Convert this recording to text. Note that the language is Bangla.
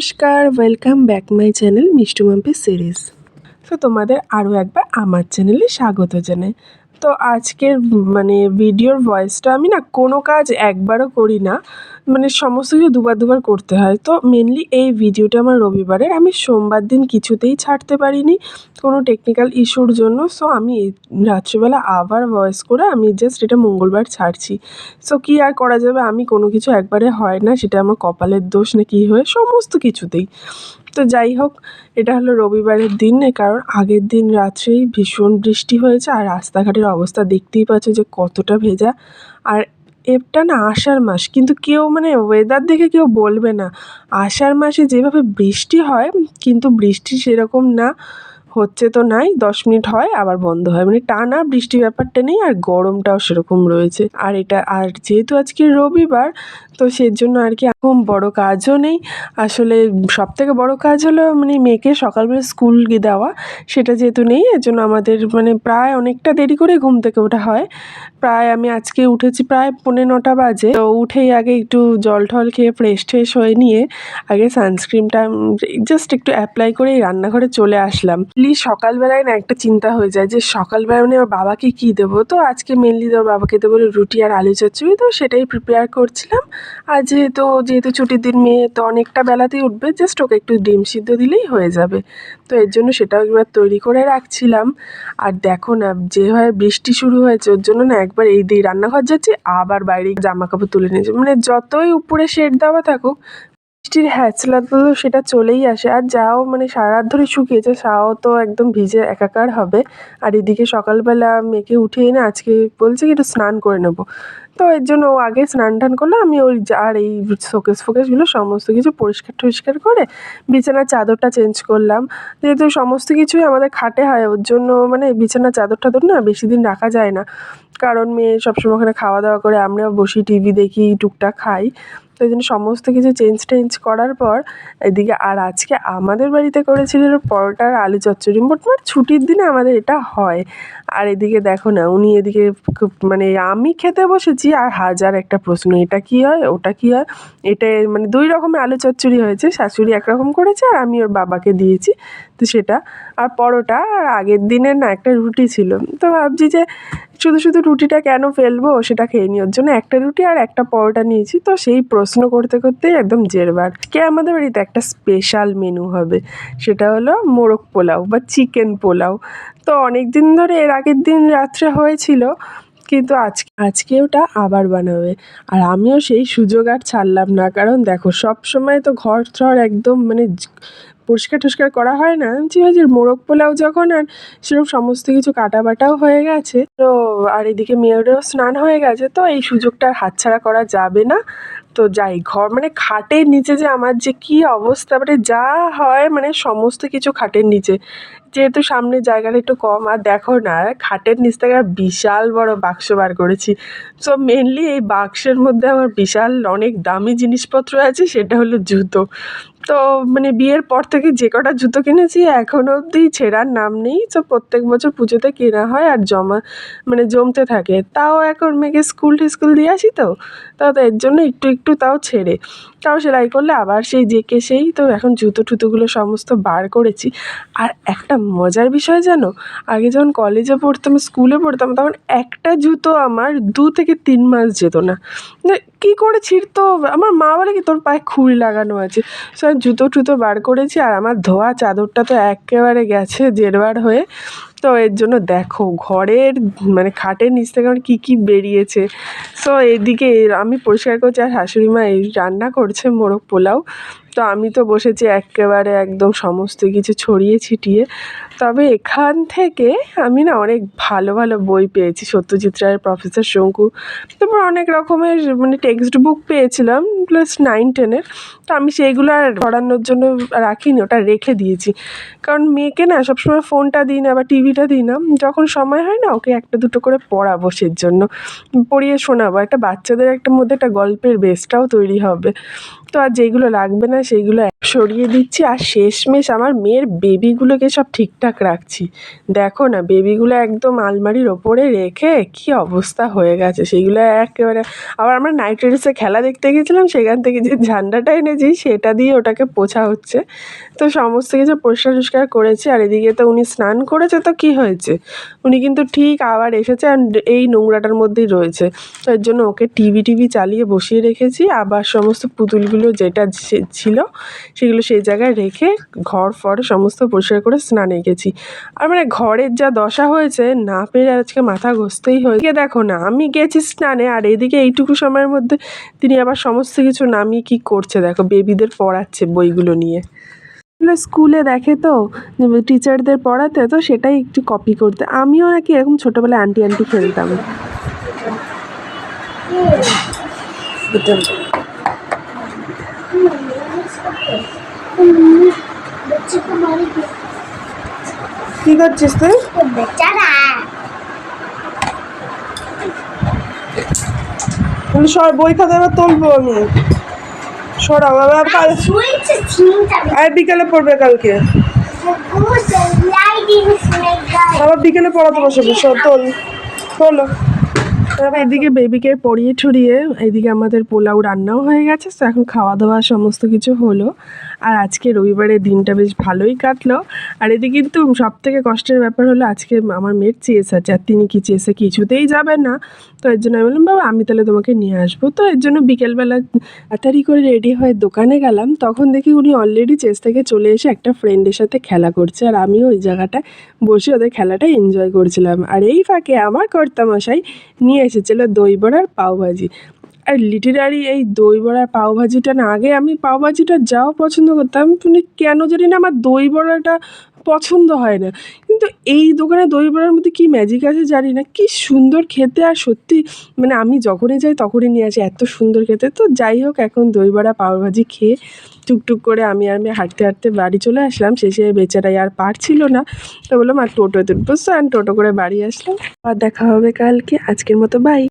নমস্কার, welcome back my channel Mishtu Mampi series. তো তোমাদের আরও একবার আমার চ্যানেলে স্বাগত জানাই। তো আজকের ভিডিওর ভয়েসটা আমি না কোনো কাজ একবারও করি না, সমস্ত কিছু দুবার দুবার করতে হয়। তো মেনলি এই ভিডিওটা আমার রবিবারের, আমি সোমবার দিন কিছুতেই ছাড়তে পারিনি কোনো টেকনিক্যাল ইস্যুর জন্য। সো আমি রাত্রিবেলা আবার ভয়েস করে আমি জাস্ট এটা মঙ্গলবার ছাড়ছি। সো কী আর করা যাবে, আমি কোনো কিছু একবারে হয় না, সেটা আমার কপালের দোষ না কী হয়, সমস্ত কিছুতেই। তো যাই হোক, এটা হলো রবিবারের দিন, কারণ আগের দিন রাত্রেই ভীষণ বৃষ্টি হয়েছে আর রাস্তাঘাটের অবস্থা দেখতেই পাচ্ছ যে কতটা ভেজা। আর এটা না আষাঢ় মাস, কিন্তু কেউ ওয়েদার দেখে কেউ বলবে না আষাঢ় মাসে যেভাবে বৃষ্টি হয়, কিন্তু বৃষ্টি সেরকম না, হচ্ছে তো নাই, 10 মিনিট হয় আবার বন্ধ হয়, টানা বৃষ্টি ব্যাপারটা নেই, আর গরমটাও সেরকম রয়েছে। আর যেহেতু আজকে রবিবার, তো সেজন্য আর কি এখন বড় কাজও নেই। আসলে সবথেকে বড় কাজ হলো মেয়েকে সকালবেলা স্কুল দেওয়া, সেটা যেহেতু নেই, এর জন্য আমাদের প্রায় অনেকটা দেরি করে ঘুম থেকে ওঠা হয়। প্রায় আমি আজকে উঠেছি প্রায় 9:45 বাজে। তো উঠেই আগে একটু জল টল খেয়ে ফ্রেশ ট্রেশ হয়ে নিয়ে আগে সানস্ক্রিনটা জাস্ট একটু অ্যাপ্লাই করেই রান্নাঘরে চলে আসলাম। প্লিজ সকালবেলায় না একটা চিন্তা হয়ে যায় যে সকালবেলা ওর বাবাকে কী দেবো। তো আজকে মেনলি ওর বাবাকে দেবো রুটি আর আলু চচ্চড়ি, তো সেটাই প্রিপেয়ার করছিলাম। আর যেহেতু ছুটির দিন, মেয়ে তো অনেকটা বেলাতেই উঠবে, জাস্ট ওকে একটু ডিম সিদ্ধ দিলেই হয়ে যাবে। তো এর জন্য সেটাও একবার তৈরি করে রাখছিলাম। আর দেখো না, যেভাবে বৃষ্টি শুরু হয়েছে, ওর জন্য না একবার এই দিয়ে রান্নাঘর যাচ্ছি, আবার বাইরে জামা কাপড় তুলে নিয়েছি, যতই উপরে শেড দেওয়া থাকুক, বৃষ্টির হ্যাচলা তো সেটা চলেই আসে। আর যাও সারা রাত ধরে শুকিয়েছে, তাও তো একদম ভিজে একাকার হবে। আর এদিকে সকালবেলা মেয়েকে উঠিয়ে এনে আজকে বলছে কি একটু স্নান করে নেবো। তো এর জন্য ও আগে স্নান টান করলো, আমি ওই আর এই শোকেস ফোকেসগুলো সমস্ত কিছু পরিষ্কার টরিষ্কার করে বিছানার চাদরটা চেঞ্জ করলাম। যেহেতু সমস্ত কিছুই আমাদের খাটে হয়, ওর জন্য বিছানার চাদর টাদর না বেশি দিন রাখা যায় না, কারণ মেয়ে সবসময় ওখানে খাওয়া দাওয়া করে, আমরাও বসি টিভি দেখি, টুকটাক খাই। তো এই জন্য সমস্ত কিছু চেঞ্জ টেঞ্জ করার পর এদিকে, আর আজকে আমাদের বাড়িতে করেছিল পরোটা আর আলু চচ্চড়ি, মোটমাট ছুটির দিনে আমাদের এটা হয়। আর এদিকে দেখো না, উনি এদিকে আমি খেতে বসেছি আর হাজার একটা প্রশ্ন, এটা কী হয় ওটা কী হয়। এটা 2 রকমের আলু চচ্চড়ি হয়েছে, শাশুড়ি একরকম করেছে আর আমি ওর বাবাকে দিয়েছি, তো সেটা। আর পরোটা, আর আগের দিনের না একটা রুটি ছিল, তো ভাবছি যে শুধু শুধু রুটিটা কেন ফেলবো, সেটা খেয়ে নিই। ওর জন্য একটা রুটি আর একটা পরোটা নিয়েছি। তো সেই প্রশ্ন করতে করতেই একদম জেরবার। আমাদের বাড়িতে একটা স্পেশাল মেনু হবে, সেটা হলো মোরগ পোলাও বা চিকেন পোলাও। তো অনেক দিন ধরে, এর আগের দিন রাত্রে হয়েছিল, কিন্তু আজকে ওটা আবার বানাবে। আর আমিও সেই সুযোগ আর ছাড়লাম না, কারণ দেখো সব সময় তো ঘর টর একদম পরিষ্কার টরিষ্কার করা হয় না। ঠিক আছে, মোরগ পোলাও যখন, আর সেরকম সমস্ত কিছু কাটা বাটাও হয়ে গেছে, তো আর এদিকে মেয়েরও স্নান হয়ে গেছে, তো এই সুযোগটা আর হাতছাড়া করা যাবে না। তো যাই, ঘর খাটের নিচে যে আমার যে কী অবস্থা, যা হয় সমস্ত কিছু খাটের নিচে, যেহেতু সামনে জায়গাটা একটু কম। আর দেখো না, খাটের নিচ থেকে একটা বিশাল বড় বাক্স বার করেছি। সো মেনলি এই বাক্সের মধ্যে আমার বিশাল অনেক দামি জিনিসপত্র আছে, সেটা হলো জুতো। তো বিয়ের পর থেকে যে কটা জুতো কিনেছি এখনো অবধি ছেঁড়ার নাম নেই। তো প্রত্যেক বছর পুজোতে কেনা হয় আর জমতে থাকে। তাও এখন মেয়েকে স্কুল টিস্কুল দিয়ে আসি, তো এর জন্য একটু একটু তাও ছেড়ে, তাও সেলাই করলে আবার সেই যেকে সেই। তো এখন জুতো টুতোগুলো সমস্ত বার করেছি। আর একটা মজার বিষয় জানো, আগে যখন কলেজে পড়তাম, স্কুলে পড়তাম, তখন একটা জুতো আমার 2 থেকে 3 মাস যেত না। কী করে ছিঁড়তো, আমার মা বলে কি তোর পায়ে খুল লাগানো আছে। সো আমি জুতো টুতো বার করেছি, আর আমার ধোয়া চাদরটা তো একেবারে গেছে জেরবার হয়ে। তো এর জন্য দেখো ঘরের খাটের নিচ থেকে আমার কী কী বেরিয়েছে। সো এদিকে আমি পরিষ্কার করছি, আর শাশুড়ি মা এই রান্না করছে মোরগ পোলাও। তো আমি তো বসেছি একেবারে একদম সমস্ত কিছু ছড়িয়ে ছিটিয়ে। তবে এখান থেকে আমি না অনেক ভালো ভালো বই পেয়েছি, সত্যজিৎ রায়ের প্রফেসর শঙ্কু, তারপর অনেক রকমের টেক্সট বুক পেয়েছিলাম ক্লাস 9-10-এর। তো আমি সেইগুলো আর পড়ানোর জন্য রাখিনি, ওটা রেখে দিয়েছি, কারণ মেয়েকে না সবসময় ফোনটা দিই না বা টিভিটা দিই না, যখন সময় হয় না ওকে একটা দুটো করে পড়াবো, সের জন্য পড়িয়ে শোনাবো, একটা বাচ্চাদের একটা মধ্যে একটা গল্পের বেসটাও তৈরি হবে। তো আর যেইগুলো লাগবে না সেইগুলো সরিয়ে দিচ্ছি। আর শেষমেশ আমার মেয়ের বেবিগুলোকে সব ঠিকঠাক রাখছি। দেখো না, বেবিগুলো একদম আলমারির ওপরে রেখে কি অবস্থা হয়ে গেছে। সেইগুলো একেবারে, আবার আমরা নাইট রাইডার্সে খেলা দেখতে গেছিলাম, সেখান থেকে যে ঝান্ডাটা এনেছি সেটা দিয়ে ওটাকে পোছা হচ্ছে। তো সমস্ত কিছু পরিষ্কার টরিষ্কার করেছি। আর এদিকে তো উনি স্নান করেছে, তো কি হয়েছে, উনি কিন্তু ঠিক আবার এসেছে আর এই নোংরাটার মধ্যেই রয়েছে। তো এর জন্য ওকে টিভি চালিয়ে বসিয়ে রেখেছি। আবার সমস্ত পুতুলগুলো যেটা ছিল সেগুলো সেই জায়গায় রেখে ঘর ফর সমস্ত পরিষ্কার করে স্নানে গেছি। আর মানে ঘরের যা দশা হয়েছে, না পেরে আজকে মাথা ঘষতেই হয়েছে। দেখো না, আমি গেছি স্নানে আর এদিকে এইটুকু সময়ের মধ্যে তিনি আবার সমস্ত কিছু নামিয়ে কি করছে দেখো, বেবিদের পড়াচ্ছে বইগুলো নিয়ে। স্কুলে দেখে তো টিচারদের পড়াতে, তো সেটাই একটু কপি করতে। আমিও নাকি এরকম ছোটোবেলায় আন্টি খেলতাম। কি করছিস তুই? সর, বই খাতা এবার তুলবো আমি। সরাও আবার, আর বিকেলে পড়বে কালকে, আবার বিকেলে পড়াতে বসবে। সব তোলো। এদিকে বেবিকে পড়িয়ে ঠুরিয়ে এদিকে আমাদের পোলাও রান্নাও হয়ে গেছে। তো এখন খাওয়া দাওয়া সমস্ত কিছু হলো। আর আজকে রবিবারের দিনটা বেশ ভালোই কাটলো। আর এদিকে কিন্তু সবথেকে কষ্টের ব্যাপার হলো আজকে আমার মেয়ের চেস আছে, আর তিনি কি চেসে কিছুতেই যাবেন না। তো এর জন্য আমি বললাম, বাবা আমি তাহলে তোমাকে নিয়ে আসবো। তো এর জন্য বিকেলবেলা তাড়াতাড়ি করে রেডি হয়ে দোকানে গেলাম। তখন দেখি উনি অলরেডি চেস থেকে চলে এসে একটা ফ্রেন্ডের সাথে খেলা করছে, আর আমিও ওই জায়গাটায় বসে ওদের খেলাটা এনজয় করছিলাম। আর এই ফাঁকে আমার কর্তামশাই নিয়ে এসেছিল দই বড়া আর পাওভাজি। আর লিটারালি এই দই বড়া পাওভাজিটা না, আগে আমি পাওভাজিটা যাও পছন্দ করতাম, কিন্তু কেন জানি না আমার দই বড়াটা পছন্দ হয় না। কিন্তু এই দোকানে দই বড়ার মধ্যে কী ম্যাজিক আছে জানি না, কী সুন্দর খেতে। আর সত্যি মানে আমি যখনই যাই তখনই নিয়ে আসি, এত সুন্দর খেতে। তো যাই হোক, এখন দই বড়া পাওভাজি খেয়ে টুকটুক করে আমি হাঁটতে বাড়ি চলে আসলাম। শেষে বেচারাই আর পারছিল না, তো বললাম আর টোটোতে বসো, আর টোটো করে বাড়ি আসলাম। আর দেখা হবে কালকে। আজকের মতো বাই।